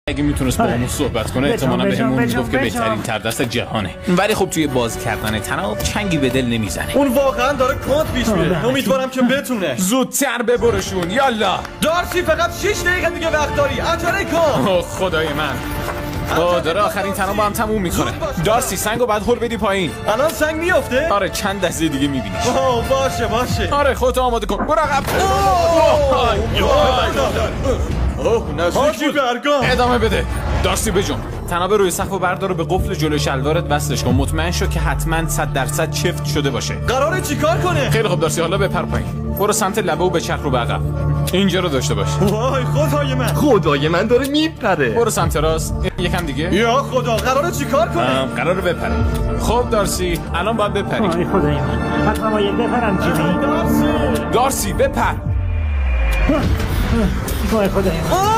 اگه میتونست با همون صحبت کنه احتمالاً بهمون میگفت که بهترین تردست جهانه، ولی خب توی باز کردن تناب چنگی به دل نمیزنه. اون واقعا داره کند پیش میره. امیدوارم که بتونه. زودتر ببرشون. یالا دارسی فقط 6 دقیقه دیگه وقت داری. عجله کن. اوه خدای من. داره آخرین تناب هم تموم میکنه. دارسی سنگو بعد هول بدی پایین. الان سنگ میافته؟ آره چند لحظه دیگه میبینیش. باشه. آره خودت آماده کن. برو عقب. نزدیک برگام. ادامه بده. دارسی بجنب. تناب روی سقف و بردار و به قفل جلوی شلوارت وصلش کن. مطمئن شو که حتما 100% چفت شده باشه. قراره چیکار کنه؟ خیلی خوب دارسی، حالا بپر پایین. برو سمت لبه و بچرخ رو به عقب. اینجا رو داشته باش. وای خدای من داره میپره. برو سمت راست. یکم دیگه. یا خدا قراره چیکار کنه؟ قراره بپره. خب دارسی الان باید بپری. وای خدای من. حتما باید بپرم جیمی. دارسی بپر. وای خدای من.